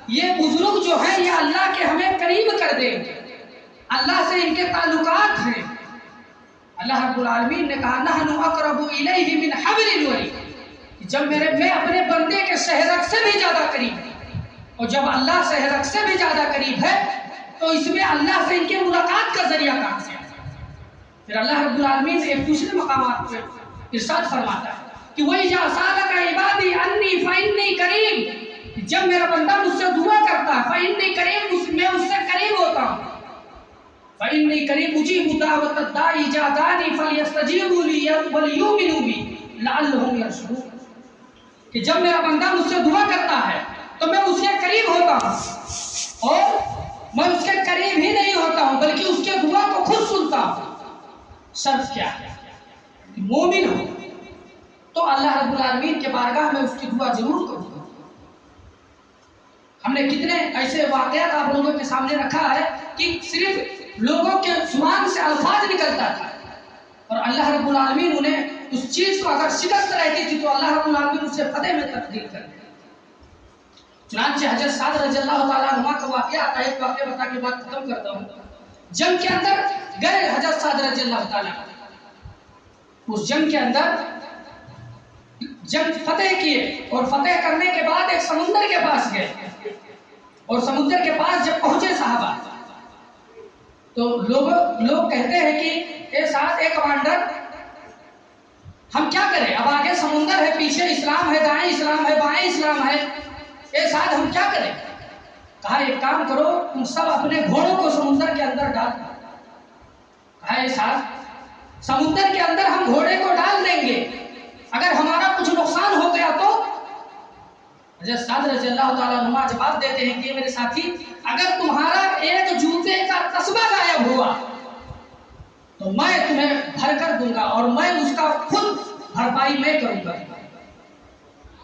یہ بزرگ جو ہیں یہ اللہ کے ہمیں قریب کر دیں گے، اللہ سے ان کے تعلقات ہیں۔ اللہ رب العالمین نے کہا نحن اقرب الیہ من حبل الورید، جب میں اپنے بندے کے شہرک سے بھی زیادہ قریب ہوں، اور جب اللہ شہرک سے بھی زیادہ قریب ہے تو اس میں اللہ سے ان کے ملاقات کا ذریعہ کہاں سے؟ پھر اللہ رب العالمین نے ایک دوسرے مقامات پہ ارشاد فرماتا ہے کہ وَإِذَا سَأَلَكَ عِبَادِي عَنِّي فَإِنِّي قَرِيبٌ، جب میرا بندہ مجھ سے دعا کرتا ہے فَإِنِّي قَرِيبٌ، میں اس سے قریب ہوتا ہوں، فَإِنِّي قَرِيبٌ أُجِيبُ دَعْوَةَ الدَّاعِ إِذَا دَعَانِ فَلْيَسْتَجِيبُوا لِي وَلْيُؤْمِنُوا بِي لَعَلَّهُمْ يَرْشُدُونَ، کہ جب میرا بندہ مجھ سے دعا کرتا ہے تو میں اس کے قریب ہوتا ہوں، اور میں اس کے قریب ہی نہیں ہوتا ہوں بلکہ اس کے دعا کو خود سنتا ہوں۔ شرط کیا ہے؟ مومن ہو، تو اللہ رب العالمین کے بارگاہ میں اس کی دعا ضرور کروں گا۔ ہم نے کتنے ایسے واقعات آپ لوگوں کے سامنے رکھا ہے کہ صرف لوگوں کے زبان سے الفاظ نکلتا تھا اور اللہ رب العالمین انہیں اس چیز کو اگر شکست رہتی تھی تو اللہ رب العالمین اسے فتح میں تبدیل کر دیا۔ چنانچہ حضرت سعد رضی اللہ تعالیٰ عنہ کا واقعہ آتا ہے، ایک واقعہ بتا کے بات ختم کرتا ہوں۔ جنگ کے اندر گئے حضرت سعد رضی اللہ تعالیٰ، اس جنگ کے اندر جنگ فتح کیے اور فتح کرنے کے بعد ایک سمندر کے پاس گئے اور سمندر کے پاس جب پہنچے صحابہ تو لوگ کہتے ہیں کہ اے سعد اے کمانڈر ہم کیا کریں، اب آگے سمندر ہے، پیچھے اسلام ہے، دائیں اسلام ہے، بائیں اسلام ہے، اے سعد ہم کیا کریں؟ کہا ایک کام کرو، تم سب اپنے گھوڑوں کو سمندر کے اندر ڈال دو۔ کہا اے سعد سمندر کے اندر ہم گھوڑے کو ڈال دیں گے، اگر ہمارا کچھ نقصان ہو گیا تو؟ حضرت سعد رضی اللہ تعالیٰ عنہ جواب دیتے ہیں کہ میرے ساتھی اگر تمہارا ایک جوتے کا تسبہ غائب ہوا تو میں تمہیں بھر کر دوں گا اور میں اس کا خود بھرپائی میں کروں گا،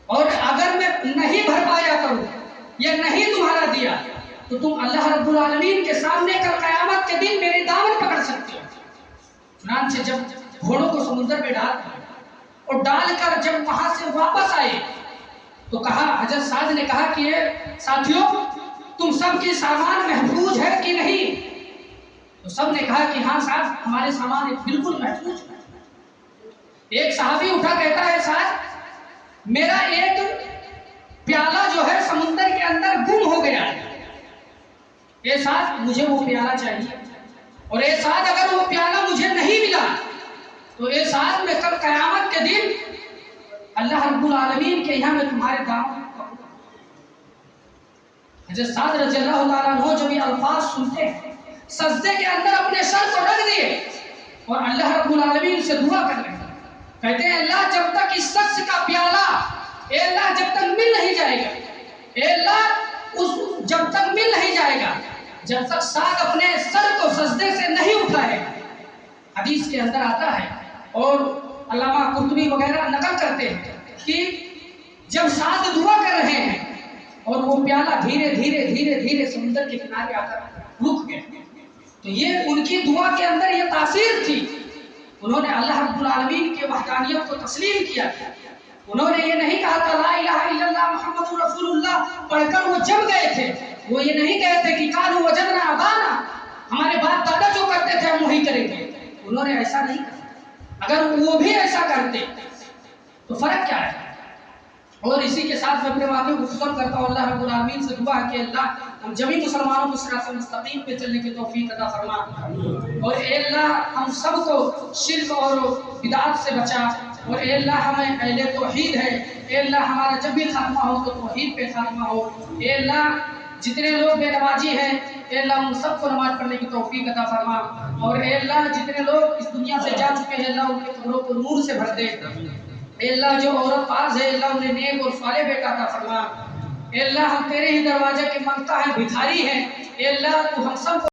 اور اگر میں نہیں بھر پایا کروں یا نہیں تمہارا دیا تو تم اللہ رب العالمین کے سامنے کل قیامت کے دن میری دامن پکڑ سکتے ہو۔ چنانچہ جب گھوڑوں کو سمندر میں اور ڈال کر جب وہاں سے واپس آئے تو کہا، حضرت سعد نے کہا کہ ساتھیوں تم سب کی سامان محفوظ ہے کہ نہیں؟ تو سب نے کہا کہ ہاں سعد ہمارے سامان بالکل محفوظ ہے۔ ایک صحابی اٹھا کہتا ہے سعد میرا ایک پیالہ جو ہے سمندر کے اندر گم ہو گیا ہے، اے سعد مجھے وہ پیالہ چاہیے، اور اے سعد اگر وہ پیالہ مجھے نہیں ملا تو اے سعد میں کل قیامت کے دن اللہ رب العالمین کے یہاں میں تمہارے دامن پکڑوں۔ حضرت سعد رضی اللہ تعالیٰ عنہ جب یہ الفاظ سنتے ہیں سجدے کے اندر اپنے سر کو رکھ دیے اور اللہ رب العالمین سے دعا کر رہے ہیں، کہتے ہیں اللہ جب تک اس شخص کا پیالہ اے اللہ جب تک مل نہیں جائے گا، اے اللہ جب تک مل نہیں جائے گا، جب تک سعد اپنے سر کو سجدے سے نہیں اٹھائے گا۔ حدیث کے اندر آتا ہے اور علامہ قرطبی وغیرہ نقل کرتے ہیں کہ جب سعد دعا کر رہے ہیں اور وہ پیالہ دھیرے دھیرے دھیرے دھیرے سمندر کے کنارے آ کر رک گئے تو یہ ان کی دعا کے اندر یہ تاثیر تھی، انہوں نے اللہ رب العالمین کے وحدانیت کو تسلیم کیا، انہوں نے یہ نہیں کہا تھا لا الہ الا اللہ محمد رسول اللہ پڑھ کر وہ جم گئے تھے، وہ یہ نہیں کہے تھے کہ قالوا وجدنا آبانا ہمارے باپ دادا جو کرتے تھے ہم وہی کریں گے، انہوں نے ایسا نہیں کہا۔ اگر وہ بھی ایسا کرتے تو فرق کیا ہے؟ اور اسی کے ساتھ میں اپنے واقعے کو ختم کرتا ہوں۔ اللہ رب العالمین سے دعا ہے کہ اللہ ہم جمی مسلمانوں کو صراط مستقیم پہ چلنے کی توفیق عطا فرما، اور اے اللہ ہم سب کو شرک اور بدعات سے بچا، اور اے اللہ ہمیں اہل توحید ہے، اے اللہ ہمارا جب بھی خاتمہ ہو تو توحید پہ خاتمہ ہو، اے اللہ جتنے لوگ بے نمازی ہیں اے اللہ ان سب کو نماز پڑھنے کی توفیق عطا فرما، اور اے اللہ جتنے لوگ اس دنیا سے جا چکے ہیں اللہ ان کے قبروں کو نور سے بھر دے، اے اللہ جو عورت پاس ہے اللہ انہیں نیک اور صالح بیٹا عطا فرما، اے اللہ ہم تیرے ہی دروازے کے منگتا ہے بھکاری ہیں، اے اللہ تو ہم سب کو